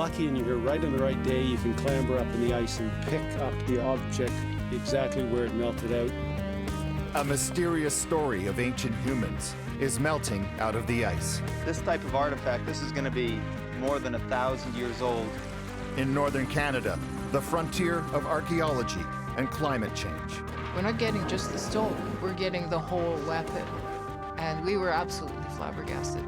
lucky and you're right on the right day, you can clamber up in the ice and pick up the object exactly where it melted out. A mysterious story of ancient humans is melting out of the ice. This type of artifact, this is going to be more than 1,000 years old. In northern Canada, the frontier of archaeology and climate change. We're not getting just the stone, we're getting the whole weapon. And we were absolutely flabbergasted.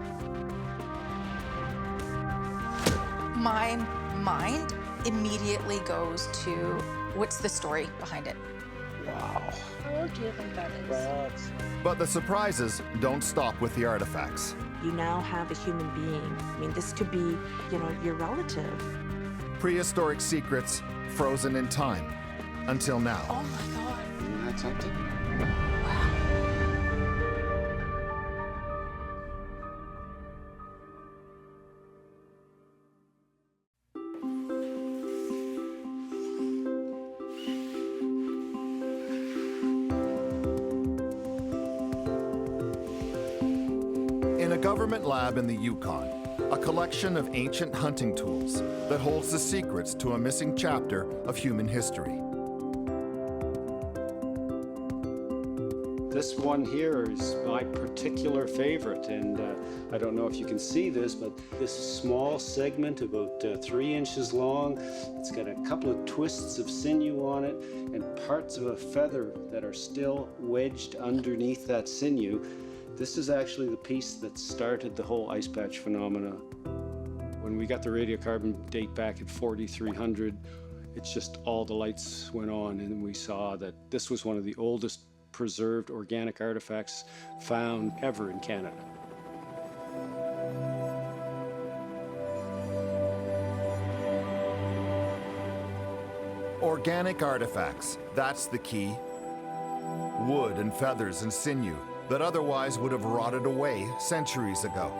My mind immediately goes to what's the story behind it? Wow. How old do you think that is? Well, But the surprises don't stop with the artifacts. You now have a human being. I mean, this could be, your relative. Prehistoric secrets frozen in time until now. Oh my God. isn't that something? In a government lab in the Yukon, a collection of ancient hunting tools that holds the secrets to a missing chapter of human history. This one here is my particular favorite, and I don't know if you can see this, but this small segment, about 3 inches long, it's got a couple of twists of sinew on it and parts of a feather that are still wedged underneath that sinew. This is actually the piece that started the whole ice patch phenomena. When we got the radiocarbon date back at 4300, it's just all the lights went on, and we saw that this was one of the oldest preserved organic artifacts found ever in Canada. Organic artifacts, that's the key. Wood and feathers and sinew that otherwise would have rotted away centuries ago.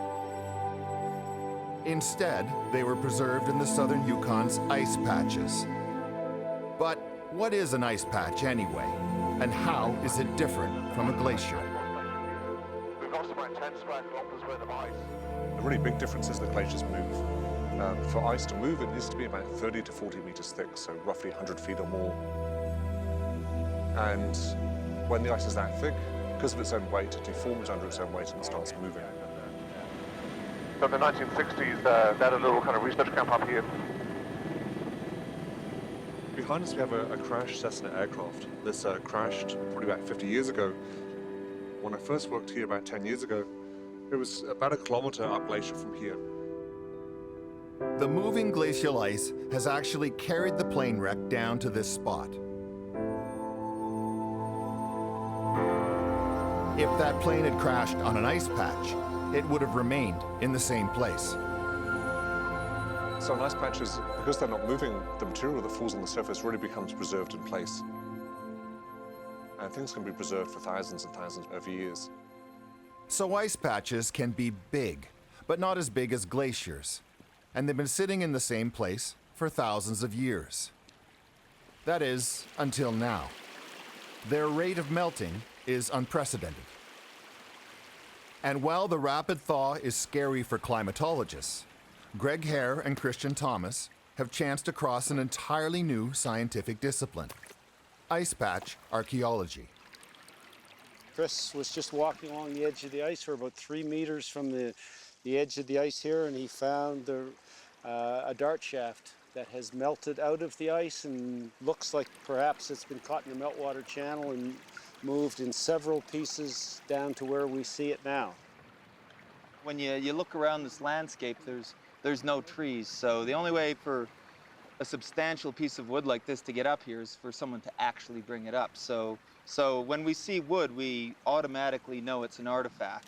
Instead, they were preserved in the southern Yukon's ice patches. But what is an ice patch anyway? And how is it different from a glacier? We've lost about 10 square kilometers worth of ice. The really big difference is that glaciers move. For ice to move, it needs to be about 30 to 40 meters thick, so roughly 100 feet or more. And when the ice is that thick, because of its own weight, it deforms under its own weight and it starts moving. So in the 1960s, they had a little kind of research camp up here. Behind us we have a crashed Cessna aircraft. This crashed probably about 50 years ago. When I first worked here about 10 years ago, it was about 1 kilometer up glacier from here. The moving glacial ice has actually carried the plane wreck down to this spot. If that plane had crashed on an ice patch, it would have remained in the same place. So on ice patches, because they're not moving, the material that falls on the surface really becomes preserved in place. And things can be preserved for thousands and thousands of years. So ice patches can be big, but not as big as glaciers. And they've been sitting in the same place for thousands of years. That is, until now. Their rate of melting is unprecedented. And while the rapid thaw is scary for climatologists, Greg Hare and Christian Thomas have chanced across an entirely new scientific discipline, ice patch archaeology. Chris was just walking along the edge of the ice for about 3 meters from the edge of the ice here, and he found a dart shaft that has melted out of the ice and looks like perhaps it's been caught in the meltwater channel and moved in several pieces down to where we see it now. When you look around this landscape, there's no trees, so the only way for a substantial piece of wood like this to get up here is for someone to actually bring it up. So when we see wood, we automatically know it's an artifact.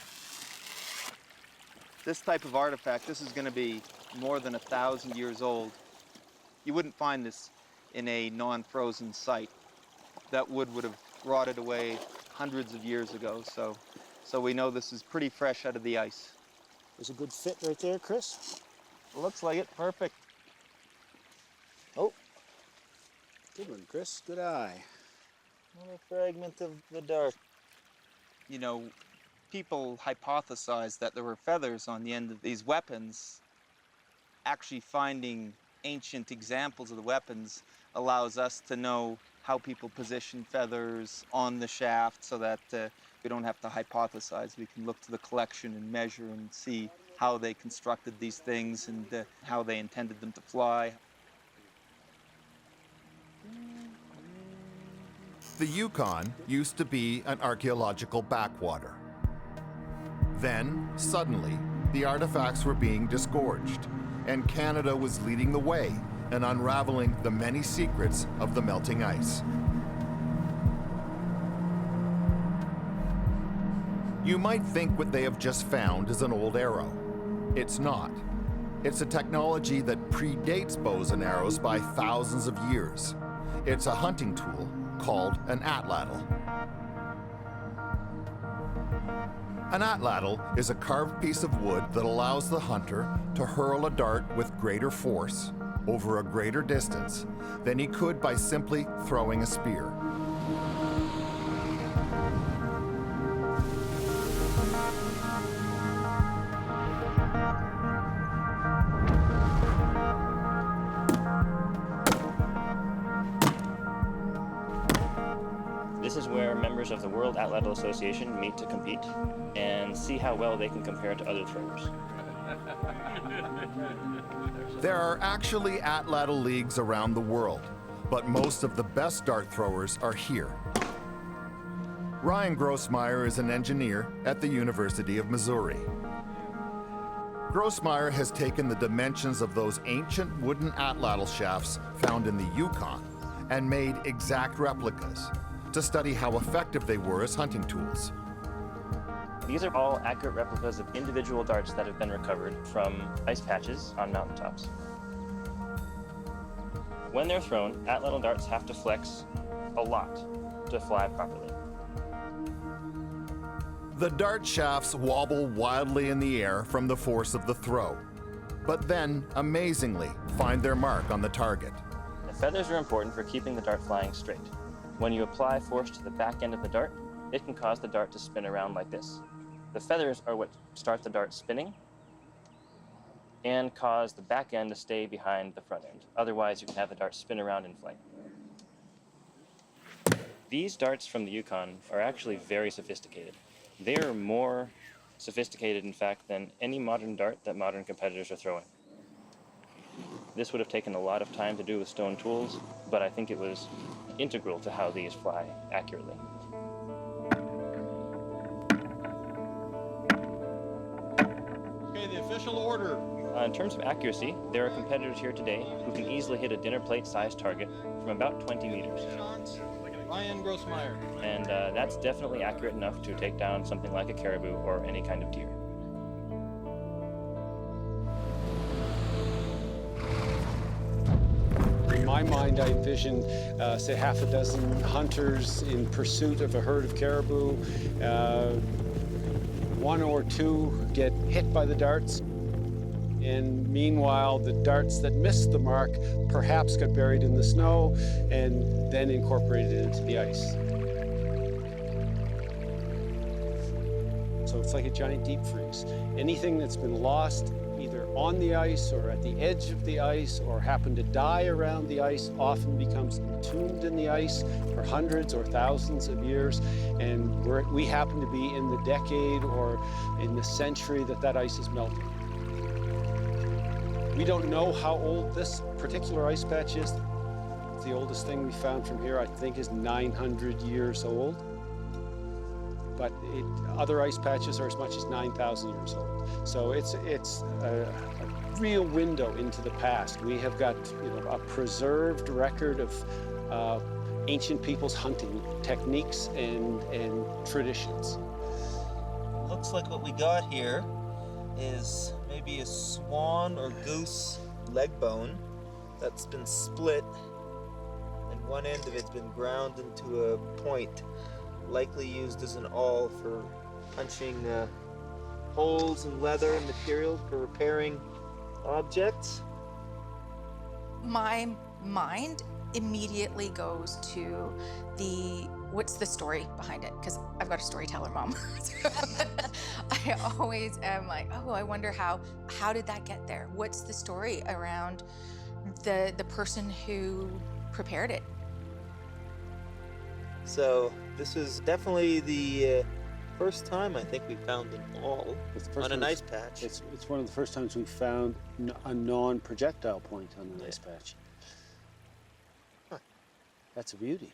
This type of artifact, this is going to be more than 1,000 years old. You wouldn't find this in a non-frozen site. That wood would have rotted away hundreds of years ago, so we know this is pretty fresh out of the ice. There's a good fit right there, Chris. Looks like it, perfect. Oh, good one, Chris, good eye. Another fragment of the dart. You know, people hypothesized that there were feathers on the end of these weapons. Actually finding ancient examples of the weapons allows us to know how people position feathers on the shaft so that we don't have to hypothesize. We can look to the collection and measure and see how they constructed these things and how they intended them to fly. The Yukon used to be an archaeological backwater. Then, suddenly, the artifacts were being disgorged, and Canada was leading the way and unraveling the many secrets of the melting ice. You might think what they have just found is an old arrow. It's not. It's a technology that predates bows and arrows by thousands of years. It's a hunting tool called an atlatl. An atlatl is a carved piece of wood that allows the hunter to hurl a dart with greater force over a greater distance than he could by simply throwing a spear. This is where members of the World Atlatl Association meet to compete and see how well they can compare to other throwers. There are actually atlatl leagues around the world, but most of the best dart throwers are here. Ryan Grossmeyer is an engineer at the University of Missouri. Grossmeyer has taken the dimensions of those ancient wooden atlatl shafts found in the Yukon and made exact replicas to study how effective they were as hunting tools. These are all accurate replicas of individual darts that have been recovered from ice patches on mountaintops. When they're thrown, atlatl darts have to flex a lot to fly properly. The dart shafts wobble wildly in the air from the force of the throw, but then, amazingly, find their mark on the target. The feathers are important for keeping the dart flying straight. When you apply force to the back end of the dart, it can cause the dart to spin around like this. The feathers are what start the dart spinning and cause the back end to stay behind the front end. Otherwise, you can have the dart spin around in flight. These darts from the Yukon are actually very sophisticated. They are more sophisticated, in fact, than any modern dart that modern competitors are throwing. This would have taken a lot of time to do with stone tools, but I think it was integral to how these fly accurately. Okay, the official order. In terms of accuracy, there are competitors here today who can easily hit a dinner plate-sized target from about 20 meters. Ryan Grossmeyer. And that's definitely accurate enough to take down something like a caribou or any kind of deer. In my mind, I envision, say, half a dozen hunters in pursuit of a herd of caribou. One or two get hit by the darts. And meanwhile, the darts that missed the mark perhaps got buried in the snow and then incorporated into the ice. So it's like a giant deep freeze. Anything that's been lost either on the ice or at the edge of the ice or happened to die around the ice often becomes entombed in the ice for hundreds or thousands of years. And we happen to be in the decade or in the century that ice is melting. We don't know how old this particular ice patch is. The oldest thing we found from here, I think, is 900 years old. But other ice patches are as much as 9,000 years old. So it's a real window into the past. We have got a preserved record of ancient people's hunting techniques and traditions. Looks like what we got here is maybe a swan or goose leg bone that's been split, and one end of it's been ground into a point, likely used as an awl for punching holes in leather and materials for repairing objects. My mind immediately goes to what's the story behind it? Because I've got a storyteller mom. I always am like, oh, I wonder how did that get there? What's the story around the person who prepared it. So this is definitely the first time I think we found an awl on an ice patch. It's one of the first times we found a non-projectile point on an ice patch. Huh. That's a beauty.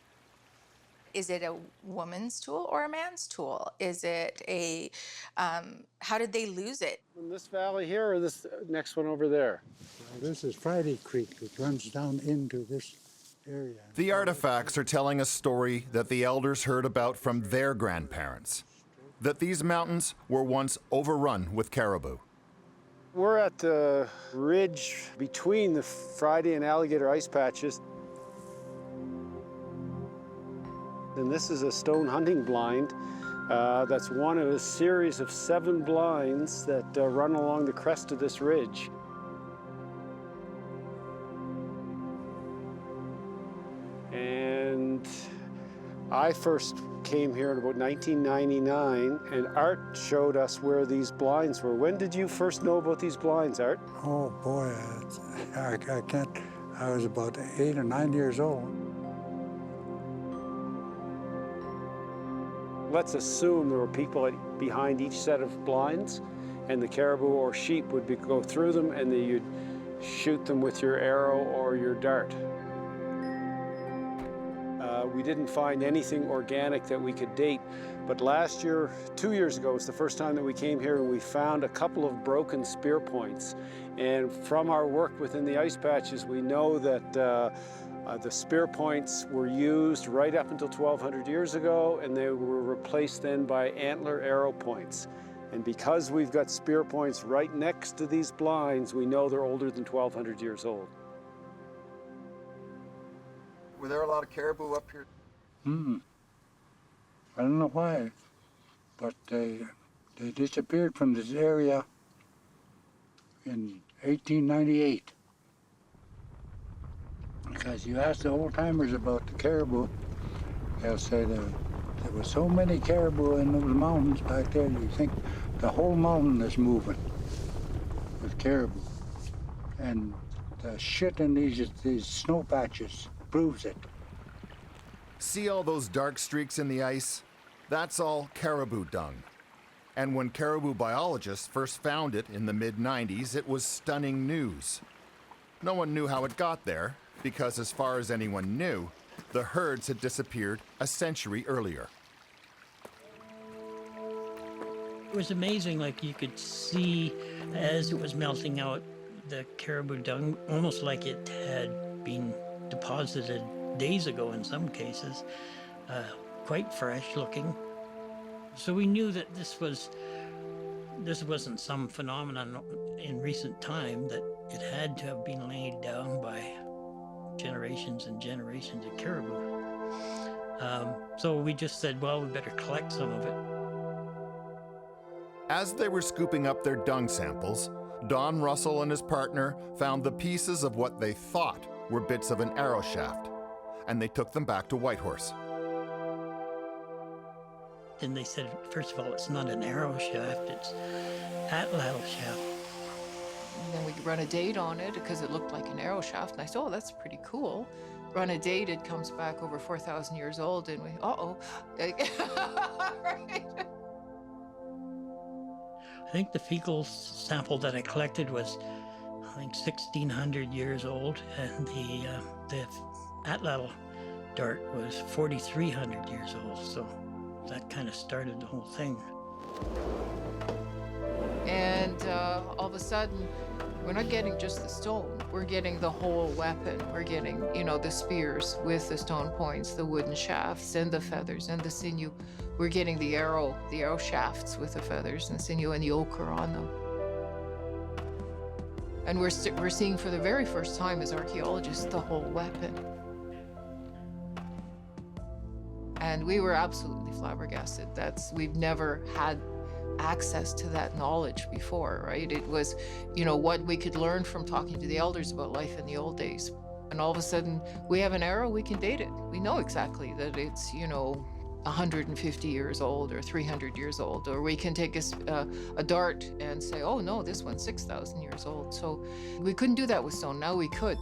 Is it a woman's tool or a man's tool? Is it a, how did they lose it? In this valley here or this next one over there? This is Friday Creek, which runs down into this area. The artifacts are telling a story that the elders heard about from their grandparents, that these mountains were once overrun with caribou. We're at the ridge between the Friday and Alligator ice patches. And this is a stone hunting blind. That's one of a series of 7 blinds that run along the crest of this ridge. And I first came here in about 1999, and Art showed us where these blinds were. When did you first know about these blinds, Art? Oh boy, I can't, I was about 8 or 9 years old. Let's assume there were people behind each set of blinds, and the caribou or sheep would go through them, and then you'd shoot them with your arrow or your dart. We didn't find anything organic that we could date, but last year, 2 years ago, was the first time that we came here, and we found a couple of broken spear points. And from our work within the ice patches, we know that the spear points were used right up until 1,200 years ago, and they were replaced then by antler arrow points. And because we've got spear points right next to these blinds, we know they're older than 1,200 years old. Were there a lot of caribou up here? I don't know why, but they disappeared from this area in 1898. Because you ask the old timers about the caribou, they'll say there were so many caribou in those mountains back there, you think the whole mountain is moving with caribou. And the shit in these snow patches proves it. See all those dark streaks in the ice? That's all caribou dung. And when caribou biologists first found it in the mid-90s, it was stunning news. No one knew how it got there, because as far as anyone knew, the herds had disappeared a century earlier. It was amazing, like you could see as it was melting out the caribou dung, almost like it had been deposited days ago in some cases, quite fresh looking. So we knew that this wasn't some phenomenon in recent time, that it had to have been laid down by generations and generations of caribou. So we just said, well, we better collect some of it. As they were scooping up their dung samples, Don Russell and his partner found the pieces of what they thought were bits of an arrow shaft, and they took them back to Whitehorse. Then they said, first of all, it's not an arrow shaft, it's atlatl shaft. And then we could run a date on it because it looked like an arrow shaft. And I said, oh, that's pretty cool. Run a date, it comes back over 4,000 years old, and we, uh-oh. Right. I think the fecal sample that I collected was, I think, 1,600 years old, and the atlatl dart was 4,300 years old. So that kind of started the whole thing. And all of a sudden, we're not getting just the stone, we're getting the whole weapon. We're getting, you know, the spears with the stone points, the wooden shafts, and the feathers, and the sinew. We're getting the arrow shafts with the feathers and sinew and the ochre on them. And we're seeing for the very first time as archaeologists the whole weapon. And we were absolutely flabbergasted. We've never had access to that knowledge before, right? It was, you know, what we could learn from talking to the elders about life in the old days. And all of a sudden, we have an arrow, we can date it. We know exactly that it's, you know, 150 years old or 300 years old. Or we can take a dart and say, oh no, this one's 6,000 years old. So we couldn't do that with stone, now we could.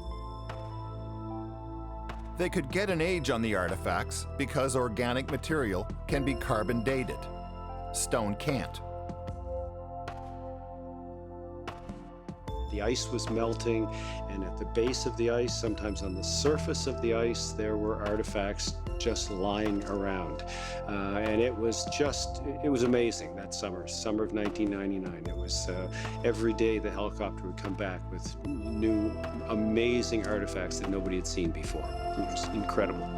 They could get an age on the artifacts because organic material can be carbon dated. Stone can't. The ice was melting, and at the base of the ice, sometimes on the surface of the ice, there were artifacts just lying around. And it was amazing that summer of 1999. It was every day the helicopter would come back with new, amazing artifacts that nobody had seen before. It was incredible.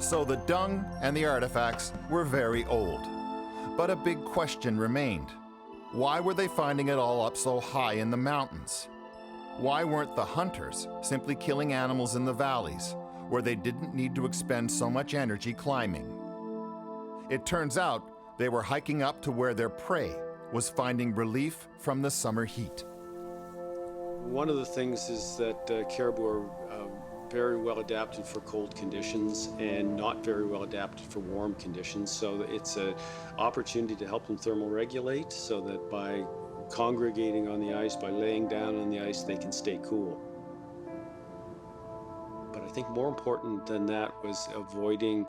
So the dung and the artifacts were very old. But a big question remained. Why were they finding it all up so high in the mountains? Why weren't the hunters simply killing animals in the valleys, where they didn't need to expend so much energy climbing? It turns out they were hiking up to where their prey was finding relief from the summer heat. One of the things is that caribou are very well adapted for cold conditions and not very well adapted for warm conditions. So it's an opportunity to help them thermoregulate so that by congregating on the ice, by laying down on the ice, they can stay cool. But I think more important than that was avoiding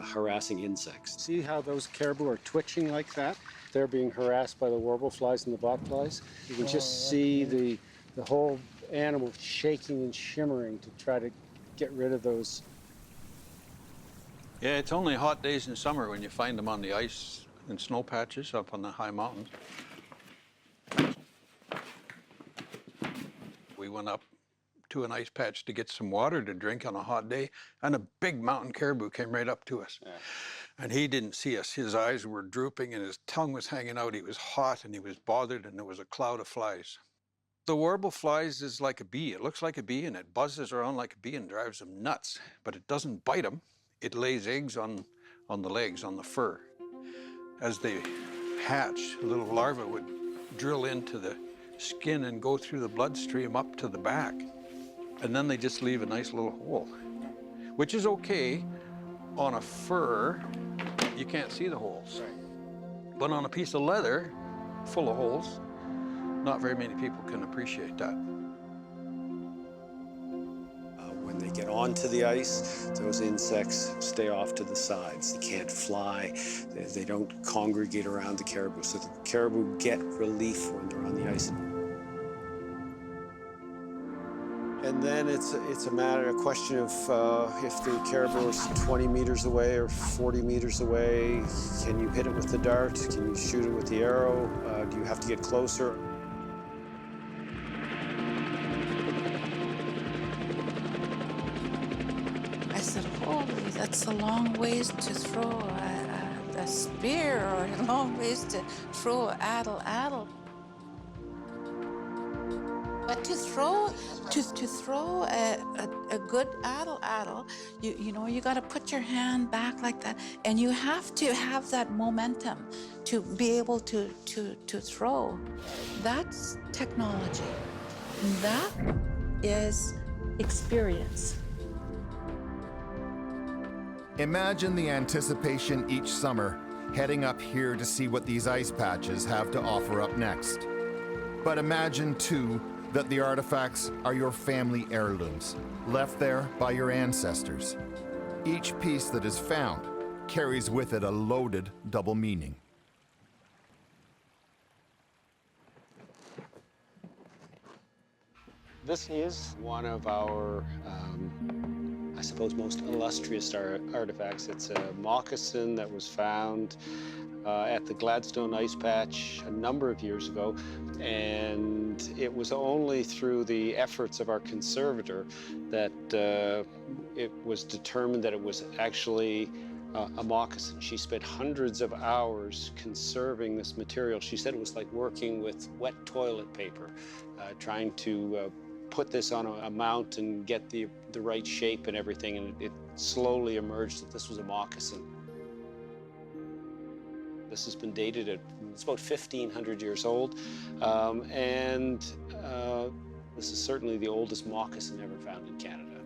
harassing insects. See how those caribou are twitching like that? They're being harassed by the warble flies and the botflies. You can just see the whole animal shaking and shimmering to try to get rid of those. Yeah, it's only hot days in summer when you find them on the ice and snow patches up on the high mountains. We went up to an ice patch to get some water to drink on a hot day, and a big mountain caribou came right up to us. Yeah. And he didn't see us. His eyes were drooping and his tongue was hanging out. He was hot and he was bothered, and there was a cloud of flies. The warble flies is like a bee. It looks like a bee and it buzzes around like a bee and drives them nuts, but it doesn't bite them. It lays eggs on the legs, on the fur. As they hatch, little larvae would drill into the skin and go through the bloodstream up to the back. And then they just leave a nice little hole, which is okay. On a fur, you can't see the holes. Right. But on a piece of leather full of holes, not very many people can appreciate that. When they get onto the ice, those insects stay off to the sides. They can't fly. They don't congregate around the caribou. So the caribou get relief when they're on the ice. And then it's a question of if the caribou is 20 meters away or 40 meters away, can you hit it with the dart? Can you shoot it with the arrow? Do you have to get closer? I said, holy, that's a long ways to throw a spear, or a long ways to throw an addle. But to throw a good addle, you know, you got to put your hand back like that, and you have to have that momentum to be able to throw. That's technology. And that is experience. Imagine the anticipation each summer heading up here to see what these ice patches have to offer up next. But imagine, too, that the artifacts are your family heirlooms, left there by your ancestors. Each piece that is found carries with it a loaded double meaning. This is one of our, I suppose, most illustrious artifacts. It's a moccasin that was found at the Gladstone Ice Patch a number of years ago, and it was only through the efforts of our conservator that it was determined that it was actually a moccasin. She spent hundreds of hours conserving this material. She said it was like working with wet toilet paper, trying to put this on a mount and get the right shape and everything, and it slowly emerged that this was a moccasin. This has been dated at, it's about 1,500 years old, and this is certainly the oldest moccasin ever found in Canada.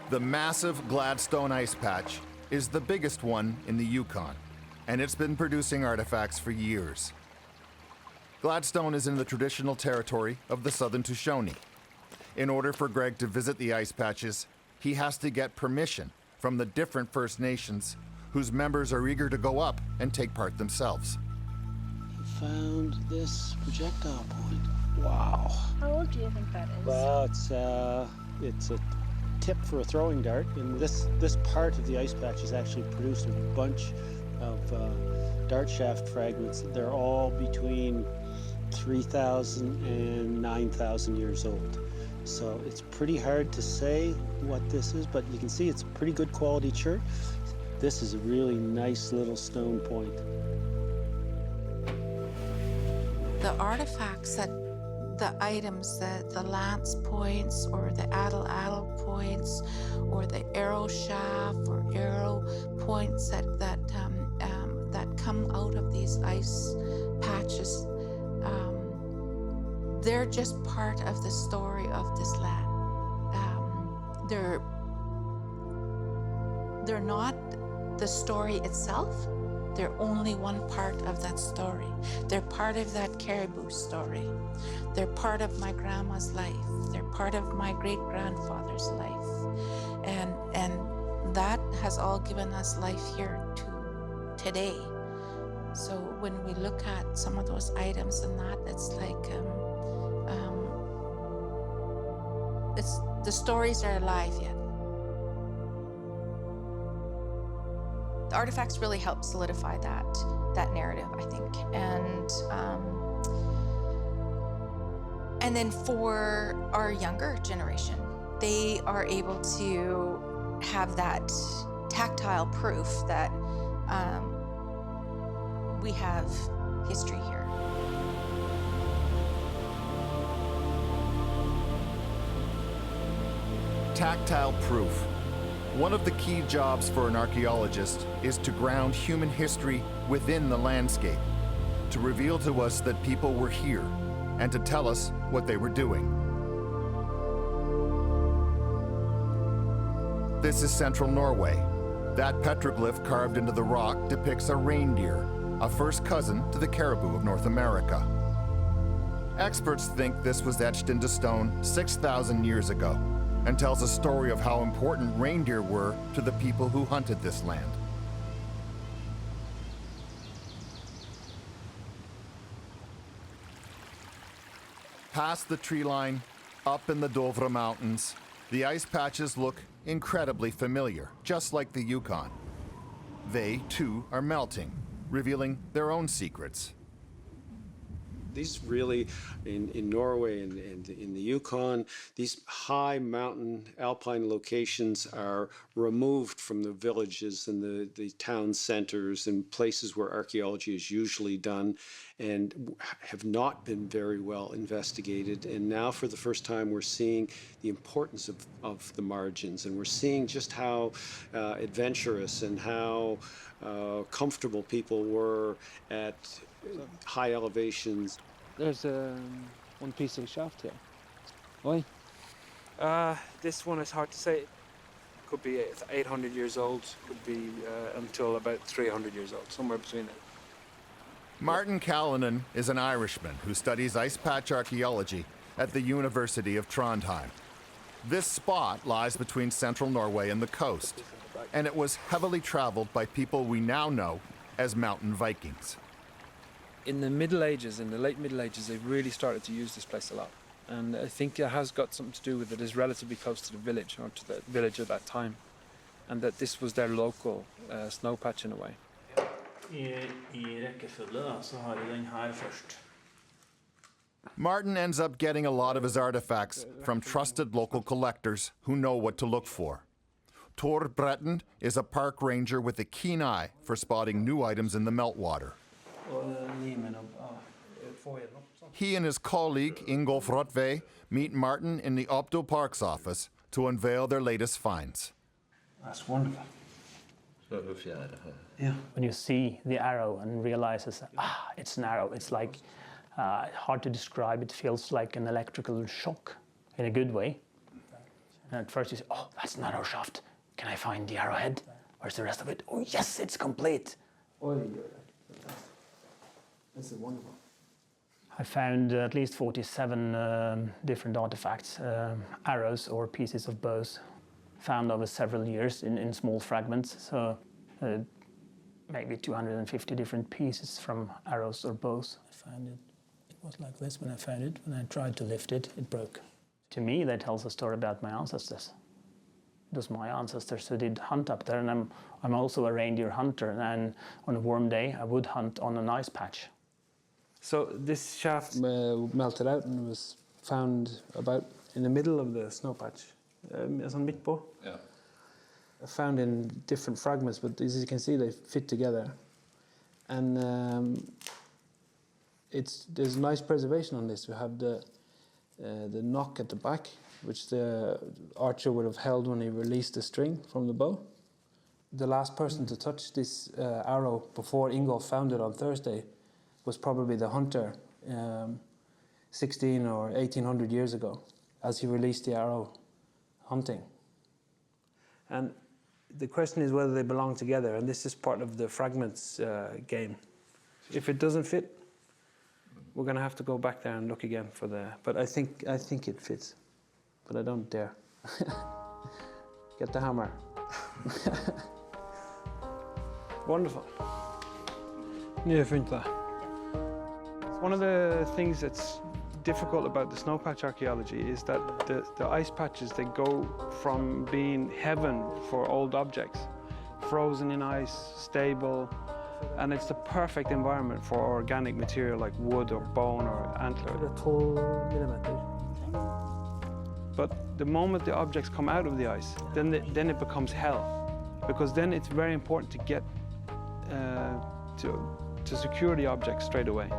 The massive Gladstone Ice Patch is the biggest one in the Yukon, and it's been producing artifacts for years. Gladstone is in the traditional territory of the Southern Shoshone. In order for Greg to visit the ice patches, he has to get permission from the different First Nations whose members are eager to go up and take part themselves. Found this projectile point. Wow. How old do you think that is? Well, it's a tip for a throwing dart, and this part of the ice patch has actually produced a bunch of dart shaft fragments. They're all between 3,000 and 9,000 years old. So it's pretty hard to say what this is, but you can see it's pretty good quality chert. This is a really nice little stone point. The artifacts the items, the lance points or the addle points or the arrow shaft or arrow points that come out of these ice patches, they're just part of the story of this land. They're not the story itself. They're only one part of that story. They're part of that Caribou story. They're part of my grandma's life. They're part of my great-grandfather's life. And that has all given us life here to today. So when we look at some of those items and that, it's like, the stories are alive yet. The artifacts really help solidify that narrative, I think. And then for our younger generation, they are able to have that tactile proof that we have history here. Tactile proof. One of the key jobs for an archaeologist is to ground human history within the landscape, to reveal to us that people were here, and to tell us what they were doing. This is central Norway. That petroglyph carved into the rock depicts a reindeer, a first cousin to the caribou of North America. Experts think this was etched into stone 6,000 years ago, and tells a story of how important reindeer were to the people who hunted this land. Past the tree line, up in the Dovre Mountains, the ice patches look incredibly familiar, just like the Yukon. They, too, are melting, revealing their own secrets. These really, in Norway and in the Yukon, these high mountain alpine locations are removed from the villages and the town centers and places where archaeology is usually done, and have not been very well investigated. And now for the first time we're seeing the importance of the margins, and we're seeing just how adventurous and how comfortable people were at high elevations. There's one piece of shaft here. Why? This one is hard to say. Could be 800 years old, could be until about 300 years old, somewhere between it. Martin Callanan is an Irishman who studies ice patch archaeology at the University of Trondheim. This spot lies between central Norway and the coast, and it was heavily traveled by people we now know as mountain Vikings. In the Middle Ages, in the late Middle Ages, they really started to use this place a lot. And I think it has got something to do with it is relatively close to the village, or to the village at that time. And that this was their local snow patch in a way. Martin ends up getting a lot of his artifacts from trusted local collectors who know what to look for. Tor Breton is a park ranger with a keen eye for spotting new items in the meltwater. He and his colleague Ingolf Rotve meet Martin in the Opto Park's office to unveil their latest finds. That's wonderful. Yeah. When you see the arrow and realizes, it's an arrow, it's like hard to describe. It feels like an electrical shock in a good way. And at first you say, oh, that's an arrow shaft. Can I find the arrowhead? Where's the rest of it? Oh, yes, it's complete. This is wonderful. I found at least 47 different artifacts, arrows or pieces of bows, found over several years in small fragments. So maybe 250 different pieces from arrows or bows. I found it. It was like this when I found it. When I tried to lift it, it broke. To me, that tells a story about my ancestors. It was my ancestors who did hunt up there, and I'm also a reindeer hunter, and on a warm day, I would hunt on an ice patch. So this shaft melted out and was found about in the middle of the snow patch. Sånn midt på. Yeah. Found in different fragments, but as you can see, they fit together. And there's nice preservation on this. We have the knock at the back, which the archer would have held when he released the string from the bow. The last person to touch this arrow before Ingolf found it on Thursday was probably the hunter 16 or 1800 years ago, as he released the arrow hunting. And the question is whether they belong together, and this is part of the fragments game. If it doesn't fit, we're going to have to go back there and look again for the. But I think it fits, but I don't dare. Get the hammer. Wonderful. Nye funnet det. One of the things that's difficult about the snow patch archaeology is that the ice patches, they go from being heaven for old objects, frozen in ice, stable, and it's the perfect environment for organic material like wood or bone or antler. 12 millimeter. But the moment the objects come out of the ice, then it becomes hell, because then it's very important to get to secure the objects straight away.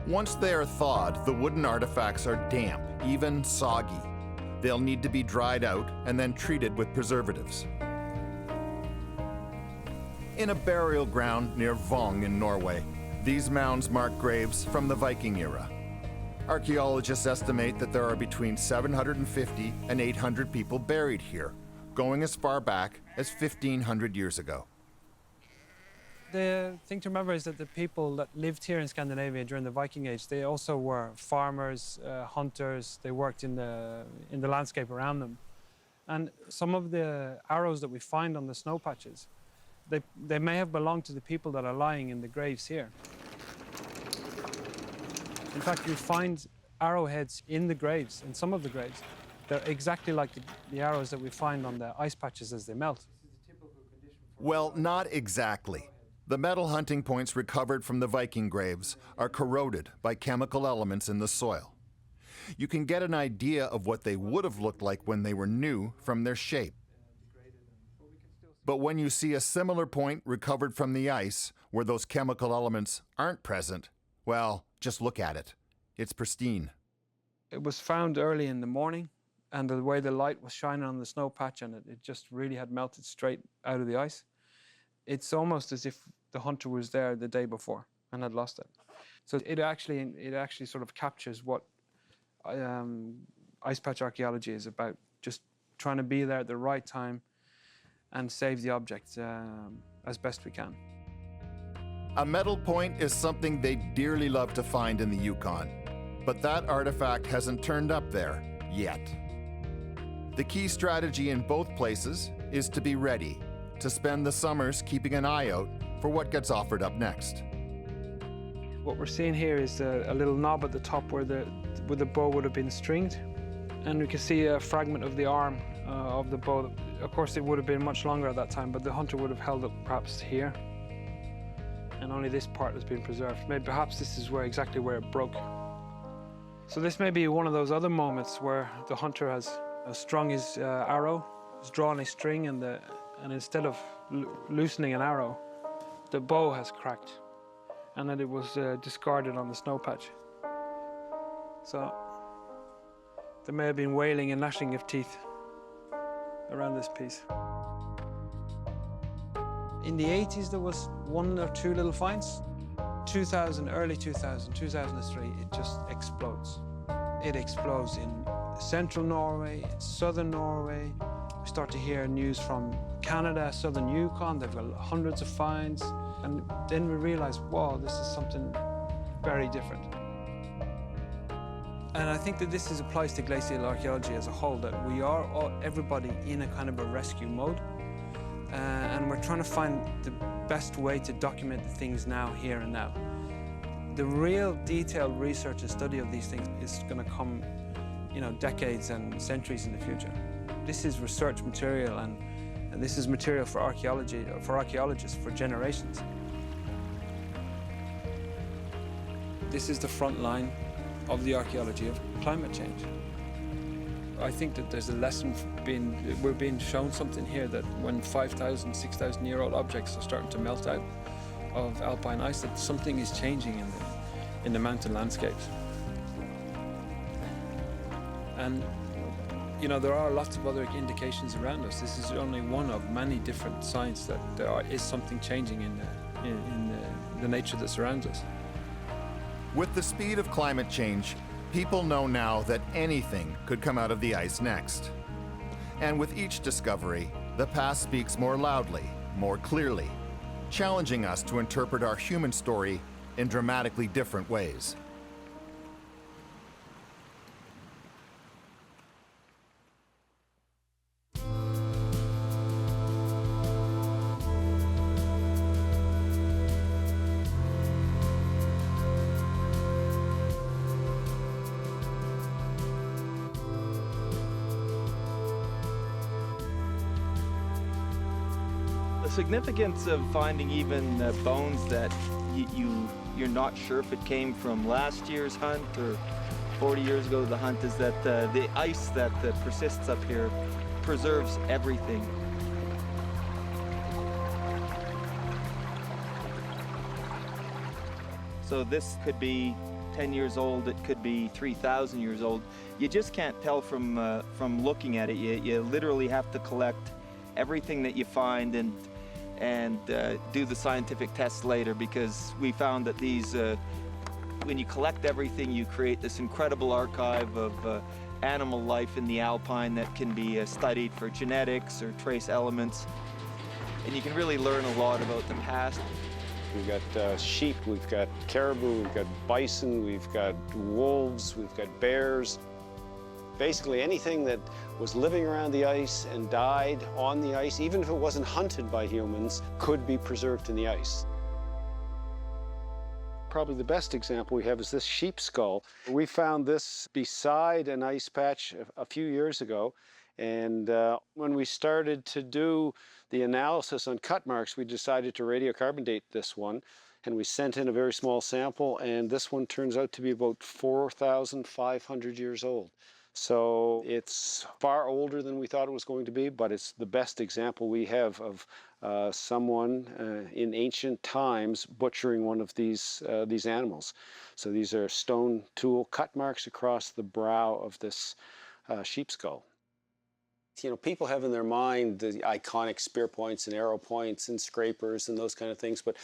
Once they are thawed, the wooden artifacts are damp, even soggy. They'll need to be dried out and then treated with preservatives. In a burial ground near Vong in Norway, these mounds mark graves from the Viking era. Archaeologists estimate that there are between 750 and 800 people buried here, going as far back as 1,500 years ago. The thing to remember is that the people that lived here in Scandinavia during the Viking Age, they also were farmers, hunters. They worked in the landscape around them. And some of the arrows that we find on the snow patches, they may have belonged to the people that are lying in the graves here. In fact, we find arrowheads in the graves, in some of the graves. They're exactly like the arrows that we find on the ice patches as they melt. Well, not exactly. The metal hunting points recovered from the Viking graves are corroded by chemical elements in the soil. You can get an idea of what they would have looked like when they were new from their shape. But when you see a similar point recovered from the ice where those chemical elements aren't present, well, just look at it. It's pristine. It was found early in the morning, and the way the light was shining on the snow patch, and it just really had melted straight out of the ice. It's almost as if the hunter was there the day before and had lost it. So it actually sort of captures what ice patch archaeology is about, just trying to be there at the right time and save the object as best we can. A metal point is something they dearly love to find in the Yukon, but that artifact hasn't turned up there yet. The key strategy in both places is to be ready, to spend the summers keeping an eye out for what gets offered up next. What we're seeing here is a little knob at the top where the bow would have been stringed, and we can see a fragment of the arm of the bow. Of course, it would have been much longer at that time, but the hunter would have held it perhaps here, and only this part has been preserved. Maybe perhaps this is exactly where it broke. So this may be one of those other moments where the hunter has strung his arrow, has drawn a string, and instead of loosening an arrow, the bow has cracked, and then it was discarded on the snow patch. So there may have been wailing and gnashing of teeth around this piece. In the 80s, there was 1 or 2 little finds. 2000, early 2000, 2003, it just explodes. It explodes in central Norway, in southern Norway. We start to hear news from Canada, southern Yukon. They've got hundreds of finds. And then we realize, wow, this is something very different. And I think that this applies to glacial archaeology as a whole, that we are everybody in a kind of a rescue mode. And we're trying to find the best way to document the things now, here and now. The real detailed research and study of these things is going to come, you know, decades and centuries in the future. This is research material, and this is material for archaeology, for archaeologists for generations. This is the front line of the archaeology of climate change. I think that there's a lesson we're being shown something here, that when 5,000, 6,000-year-old objects are starting to melt out of alpine ice, that something is changing in the mountain landscapes. And you know, there are lots of other indications around us. This is only one of many different signs that there is something changing in the nature that surrounds us. With the speed of climate change, people know now that anything could come out of the ice next. And with each discovery, the past speaks more loudly, more clearly, challenging us to interpret our human story in dramatically different ways. The significance of finding even bones that you're not sure if it came from last year's hunt or 40 years ago the hunt is that the ice that persists up here preserves everything. So this could be 10 years old, it could be 3,000 years old. You just can't tell from looking at it. You literally have to collect everything that you find and do the scientific tests later, because we found that these, when you collect everything, you create this incredible archive of animal life in the alpine that can be studied for genetics or trace elements. And you can really learn a lot about the past. We've got sheep, we've got caribou, we've got bison, we've got wolves, we've got bears. Basically anything that was living around the ice and died on the ice, even if it wasn't hunted by humans, could be preserved in the ice. Probably the best example we have is this sheep skull. We found this beside an ice patch a few years ago, and when we started to do the analysis on cut marks, we decided to radiocarbon date this one, and we sent in a very small sample, and this one turns out to be about 4,500 years old. So it's far older than we thought it was going to be, but it's the best example we have of someone in ancient times butchering one of these animals. So these are stone tool cut marks across the brow of this sheep skull. You know, people have in their mind the iconic spear points and arrow points and scrapers and those kind of things, but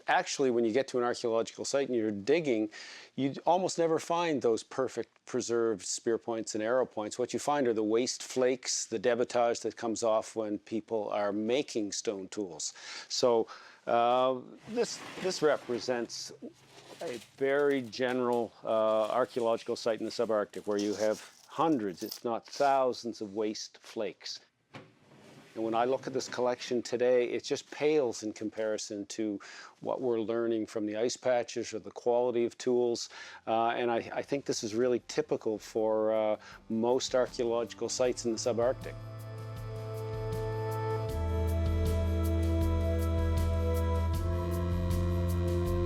actually, when you get to an archaeological site and you're digging, you almost never find those perfect preserved spear points and arrow points. What you find are the waste flakes, the debitage that comes off when people are making stone tools. So this represents a very general archaeological site in the subarctic where you have hundreds, if not thousands, of waste flakes. And when I look at this collection today, it just pales in comparison to what we're learning from the ice patches or the quality of tools. And I think this is really typical for most archaeological sites in the subarctic.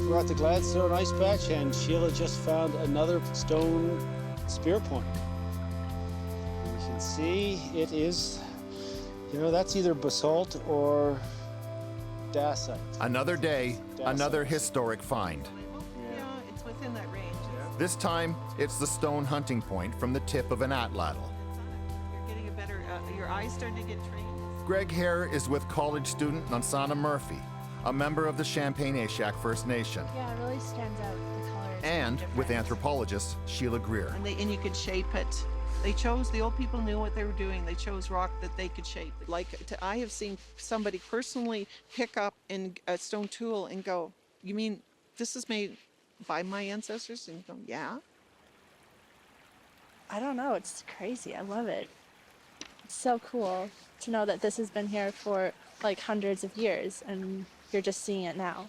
We're at the Gladstone Ice Patch, and Sheila just found another stone spear point. You can see it is, you know, that's either basalt or dacite. Another day, another historic find. Yeah, it's within that range. This time, it's the stone hunting point from the tip of an atlatl. You're getting a better, your eyes starting to get trained. Greg Hare is with college student Nansana Murphy, a member of the Champagne-Aishihik First Nation. Yeah, it really stands out, the colors. And with anthropologist Sheila Greer. And you could shape it. The old people knew what they were doing. They chose rock that they could shape. I have seen somebody personally pick up a stone tool and go, you mean this is made by my ancestors? And you go, yeah. I don't know, it's crazy. I love it. It's so cool to know that this has been here for like hundreds of years and you're just seeing it now.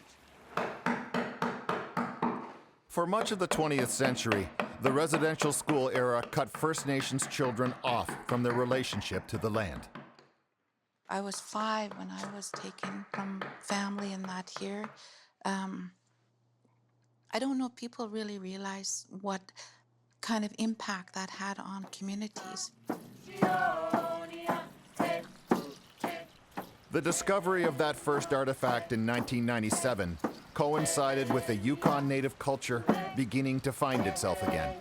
For much of the 20th century, the residential school era cut First Nations children off from their relationship to the land. I was 5 when I was taken from family and that here. I don't know if people really realize what kind of impact that had on communities. The discovery of that first artifact in 1997 coincided with the Yukon native culture beginning to find itself again.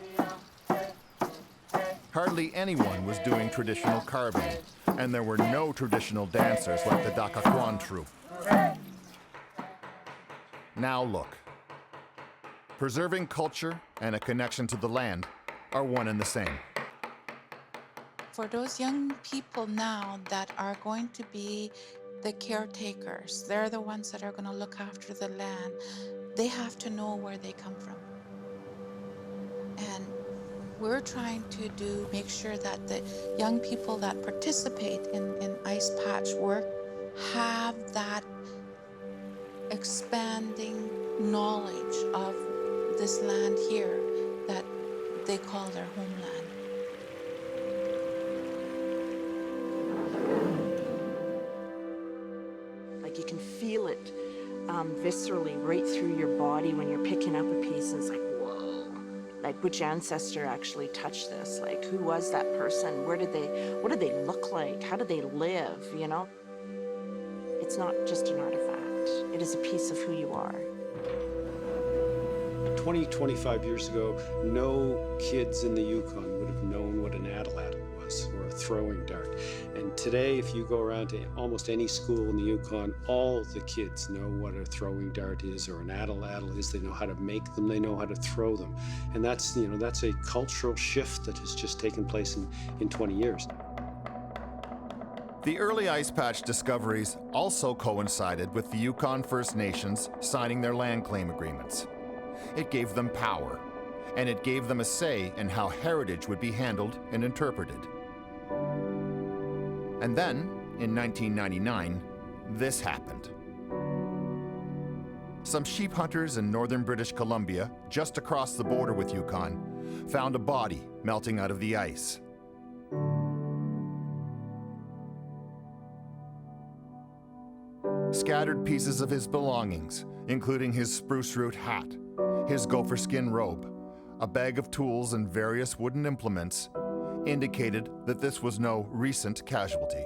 Hardly anyone was doing traditional carving, and there were no traditional dancers like the Kwäday troupe. Now look. Preserving culture and a connection to the land are one and the same. For those young people now that are going to be the caretakers, they're the ones that are going to look after the land, they have to know where they come from. And we're trying to make sure that the young people that participate in ice patch work have that expanding knowledge of this land here that they call their homeland. Like you can feel it viscerally right through your body when you're picking up a piece, and it's like, whoa. Like, which ancestor actually touched this? Like, who was that person? What did they look like? How did they live, you know? It's not just an artifact. It is a piece of who you are. 25 years ago, no kids in the Yukon would have known what an atlatl was, or a throwing dart. And today, if you go around to almost any school in the Yukon, all the kids know what a throwing dart is or an atlatl is. They know how to make them, they know how to throw them. And that's a cultural shift that has just taken place in 20 years. The early ice patch discoveries also coincided with the Yukon First Nations signing their land claim agreements. It gave them power, and it gave them a say in how heritage would be handled and interpreted. And then, in 1999, this happened. Some sheep hunters in northern British Columbia, just across the border with Yukon, found a body melting out of the ice. Scattered pieces of his belongings, including his spruce root hat, his gopher skin robe, a bag of tools and various wooden implements, indicated that this was no recent casualty.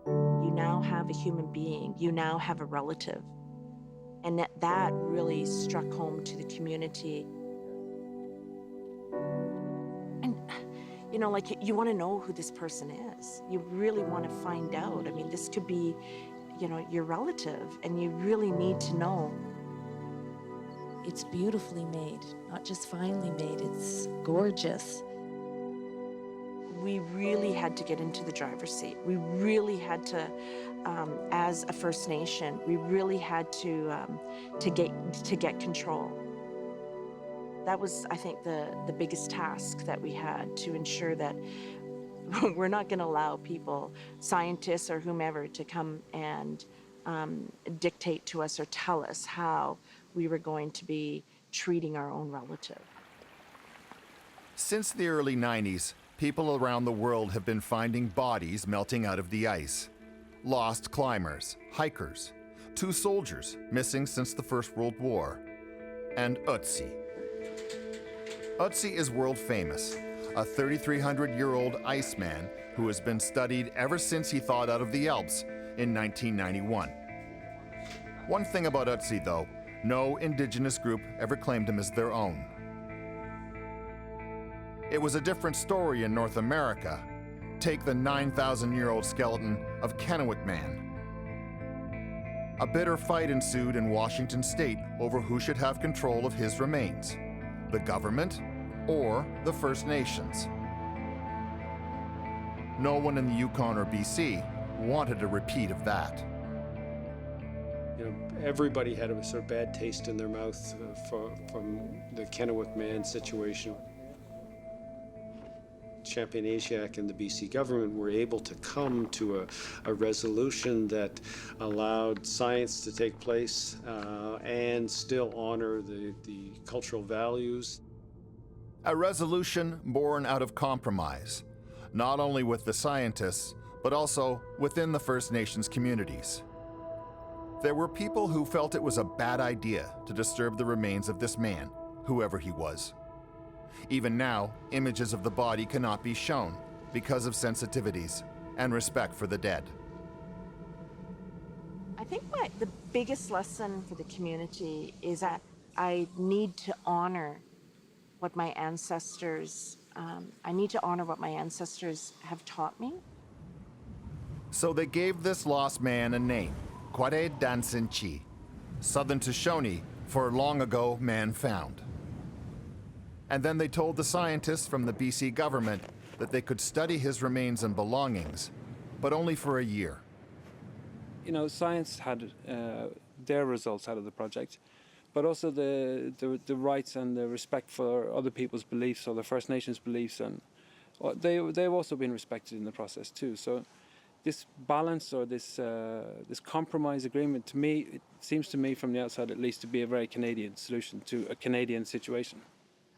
You now have a human being. You now have a relative. And that really struck home to the community. And, you know, like, you want to know who this person is. You really want to find out. I mean, this could be, you know, your relative, and you really need to know. It's beautifully made, not just finely made, it's gorgeous. We really had to get into the driver's seat. We really had to, as a First Nation, we really had to get control. That was, I think, the biggest task that we had, to ensure that we're not going to allow people, scientists or whomever, to come and dictate to us or tell us how we were going to be treating our own relative. Since the early 90s, people around the world have been finding bodies melting out of the ice. Lost climbers, hikers, 2 soldiers missing since the First World War, and Ötzi. Ötzi is world famous, a 3,300-year-old iceman who has been studied ever since he thawed out of the Alps in 1991. One thing about Ötzi, though, no indigenous group ever claimed him as their own. It was a different story in North America. Take the 9,000-year-old skeleton of Kennewick Man. A bitter fight ensued in Washington state over who should have control of his remains, the government or the First Nations. No one in the Yukon or BC wanted a repeat of that. You know, everybody had a sort of bad taste in their mouth from the Kennewick Man situation. Champion Aishihik and the BC government were able to come to a resolution that allowed science to take place and still honor the cultural values. A resolution born out of compromise, not only with the scientists, but also within the First Nations communities. There were people who felt it was a bad idea to disturb the remains of this man, whoever he was. Even now, images of the body cannot be shown because of sensitivities and respect for the dead. I think the biggest lesson for the community is that I need to honor what my ancestors, have taught me. So they gave this lost man a name, Kwäday Dän Ts'ìnchi, Southern Shoshone for long ago man found. And then they told the scientists from the BC government that they could study his remains and belongings, but only for a year. You know, science had their results out of the project, but also the rights and the respect for other people's beliefs or the First Nations beliefs, and they've also been respected in the process too. So this balance or this compromise agreement, to me, it seems to me from the outside at least to be a very Canadian solution to a Canadian situation.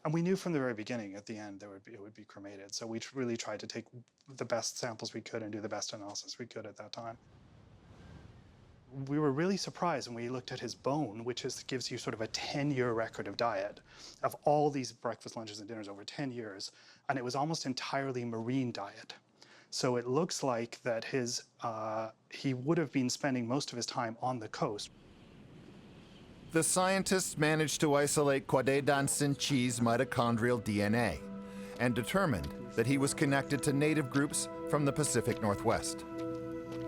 And we knew from the very beginning, at the end, it would be cremated. So we really tried to take the best samples we could and do the best analysis we could at that time. We were really surprised when we looked at his bone, which gives you sort of a 10-year record of diet, of all these breakfast, lunches, and dinners over 10 years, and it was almost entirely marine diet. So it looks like that he would have been spending most of his time on the coast. The scientists managed to isolate Kwäday Dän Ts'ìnchi's mitochondrial DNA and determined that he was connected to native groups from the Pacific Northwest.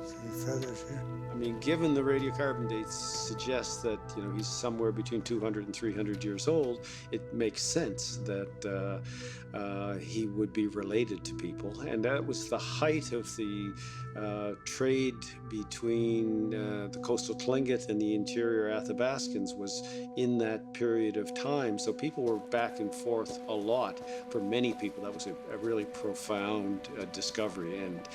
See feathers here. I mean, given the radiocarbon dates suggest that, you know, he's somewhere between 200 and 300 years old, it makes sense that he would be related to people. And that was the height of the trade between the coastal Tlingit and the interior Athabascans was in that period of time. So people were back and forth a lot. For many people, that was a really profound discovery and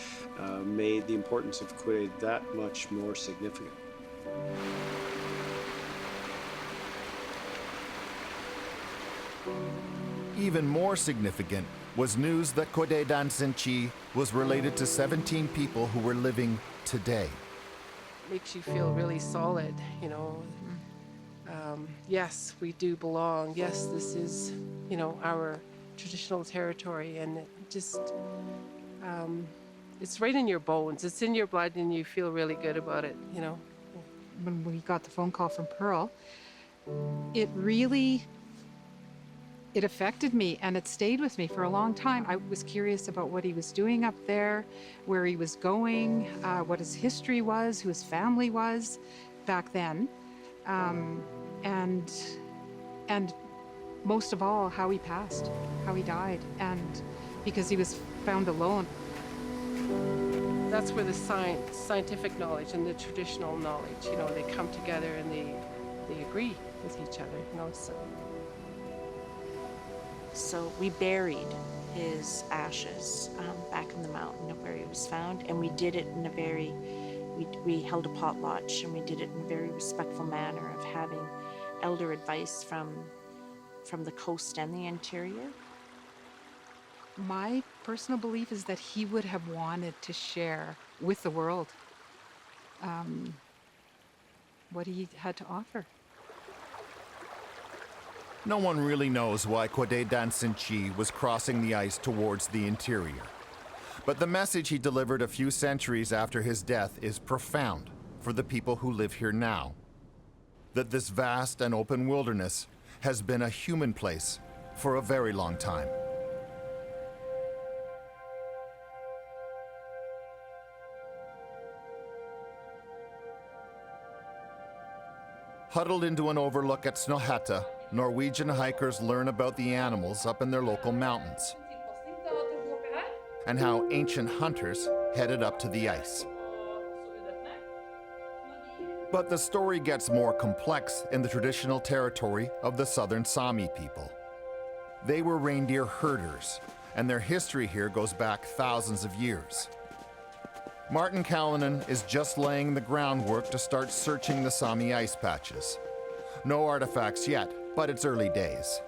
made the importance of Kwäday that much more significant. Even more significant was news that Kwäday Dän Ts'ìnchi was related to 17 people who were living today. Makes you feel really solid, you know. Yes, we do belong. Yes, this is, you know, our traditional territory, and it just, it's right in your bones. It's in your blood, and you feel really good about it, you know. When we got the phone call from Pearl, it really, it affected me, and it stayed with me for a long time. I was curious about what he was doing up there, where he was going, what his history was, who his family was back then, and most of all, how he passed, how he died, and because he was found alone. That's where the scientific knowledge and the traditional knowledge, you know, they come together and they agree with each other, you know. So we buried his ashes back in the mountain of where he was found, and we did it in a very, we held a potlatch, and we did it in a very respectful manner of having elder advice from the coast and the interior. My personal belief is that he would have wanted to share with the world what he had to offer. No one really knows why Kwäday Dän Ts'ìnchi was crossing the ice towards the interior. But the message he delivered a few centuries after his death is profound for the people who live here now. That this vast and open wilderness has been a human place for a very long time. Huddled into an overlook at Snøhetta, Norwegian hikers learn about the animals up in their local mountains and how ancient hunters headed up to the ice. But the story gets more complex in the traditional territory of the southern Sami people. They were reindeer herders, and their history here goes back thousands of years. Martin Callanan is just laying the groundwork to start searching the Sami ice patches. No artifacts yet, but it's early days.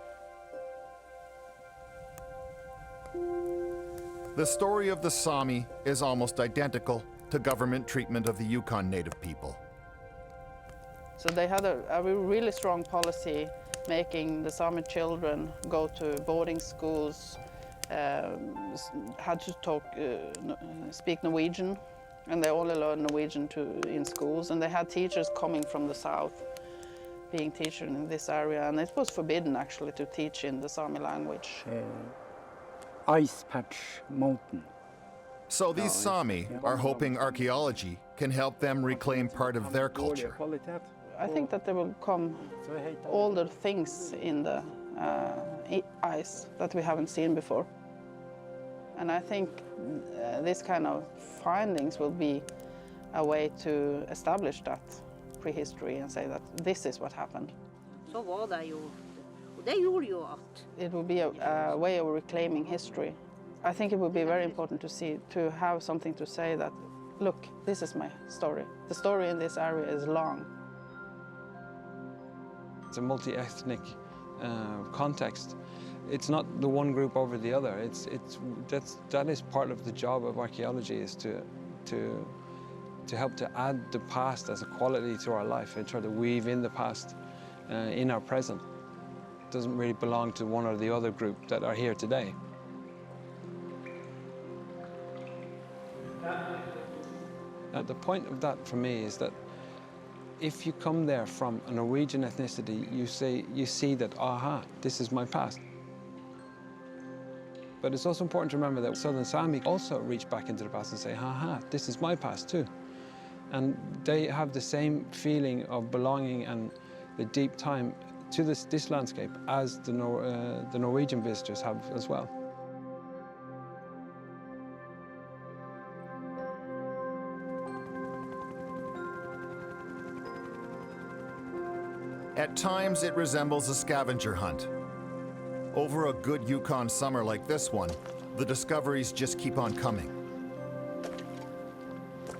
The story of the Sami is almost identical to government treatment of the Yukon native people. So they had a really strong policy making the Sami children go to boarding schools, had to speak Norwegian, and they only learned Norwegian in schools. And they had teachers coming from the south, being teachers in this area, and it was forbidden actually to teach in the Sami language. Ice Patch Mountain. So these Sami are hoping archaeology can help them reclaim part of their culture. I think that there will come older things in the ice that we haven't seen before. And I think this kind of findings will be a way to establish that prehistory and say that this is what happened. It will be a way of reclaiming history. I think it would be very important to have something to say that, look, this is my story. The story in this area is long. It's a multi-ethnic context. It's not the one group over the other. That is part of the job of archaeology, is to help to add the past as a quality to our life and try to weave in the past in our present. It doesn't really belong to one or the other group that are here today. The point of that for me is that if you come there from a Norwegian ethnicity, you see that, aha, this is my past. But it's also important to remember that Southern Sami also reach back into the past and say, aha, this is my past too. And they have the same feeling of belonging and the deep time to this landscape as the Norwegian visitors have as well. At times, it resembles a scavenger hunt. Over a good Yukon summer like this one, the discoveries just keep on coming.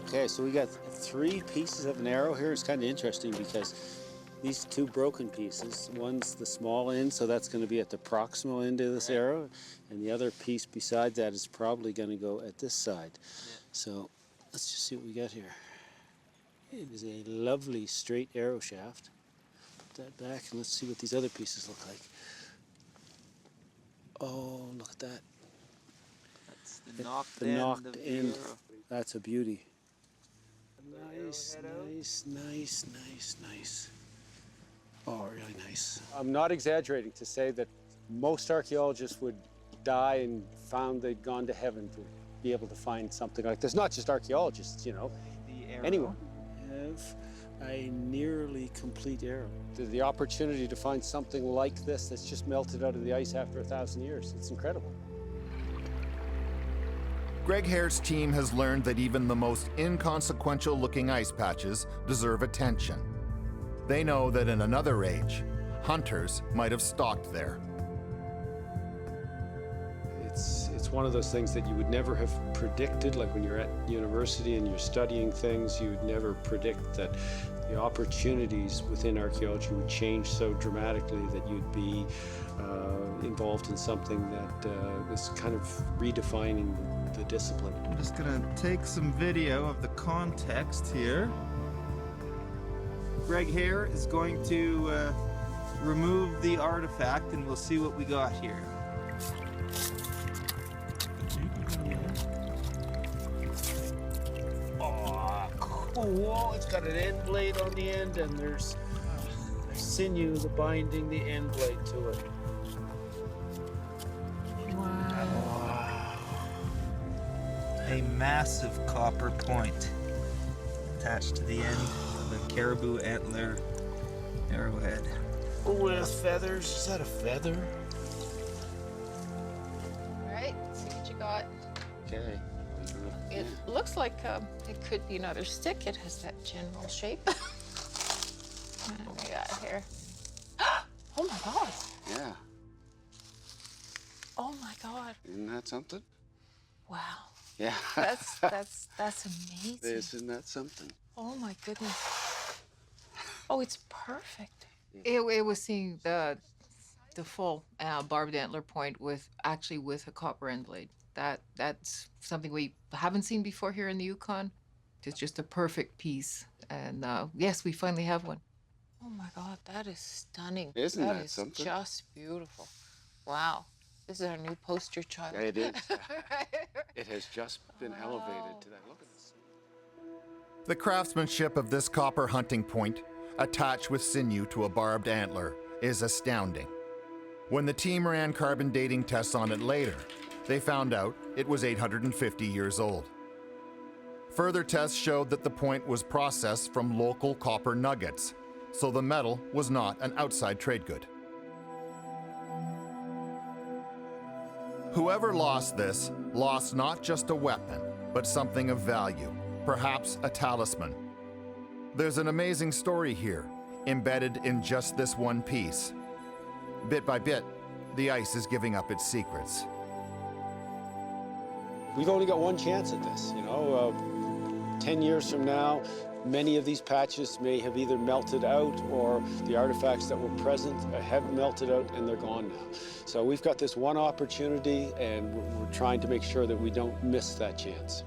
Okay, so we got 3 pieces of an arrow here. It's kind of interesting because these 2 broken pieces, one's the small end, so that's going to be at the proximal end of this arrow, and the other piece beside that is probably going to go at this side. So let's just see what we got here. It is a lovely straight arrow shaft. Put that back and let's see what these other pieces look like. Oh, look at that. That's the knocked end of the arrow. That's a beauty. Nice, nice, nice, nice, nice. Oh, really nice. I'm not exaggerating to say that most archaeologists would die and found they'd gone to heaven to be able to find something like this. Not just archaeologists, you know. Anyone. Have a nearly complete arrow. The opportunity to find something like this that's just melted out of the ice after 1,000 years. It's incredible. Greg Hare's team has learned that even the most inconsequential looking ice patches deserve attention. They know that in another age, hunters might have stalked there. It's one of those things that you would never have predicted, like when you're at university and you're studying things, you would never predict that the opportunities within archaeology would change so dramatically that you'd be involved in something that is kind of redefining the discipline. I'm just gonna take some video of the context here. Greg Hare is going to remove the artifact and we'll see what we got here. Oh, whoa, it's got an end blade on the end and there's sinew binding the end blade to it. Wow. A massive copper point attached to the end of the caribou antler arrowhead. With feathers. Is that a feather? All right, see what you got. Okay. It looks like it could be another stick. It has that general shape. What do we got here? Oh my God. Yeah. Oh my God. Isn't that something? Wow. Yeah. That's amazing. Isn't that something? Oh my goodness. Oh, it's perfect. It was seeing the full barbed antler point with a copper end blade. That's something we haven't seen before here in the Yukon. It's just a perfect piece. And yes, we finally have one. Oh my God, that is stunning. Isn't that is something? Just beautiful. Wow. This is our new poster child. It is. It has just been elevated to that. Look at this. The craftsmanship of this copper hunting point, attached with sinew to a barbed antler, is astounding. When the team ran carbon dating tests on it later, they found out it was 850 years old. Further tests showed that the point was processed from local copper nuggets, so the metal was not an outside trade good. Whoever lost this lost not just a weapon, but something of value, perhaps a talisman. There's an amazing story here, embedded in just this one piece. Bit by bit, the ice is giving up its secrets. We've only got one chance at this, 10 years from now, many of these patches may have either melted out or the artifacts that were present have melted out and they're gone now. So we've got this one opportunity and we're trying to make sure that we don't miss that chance.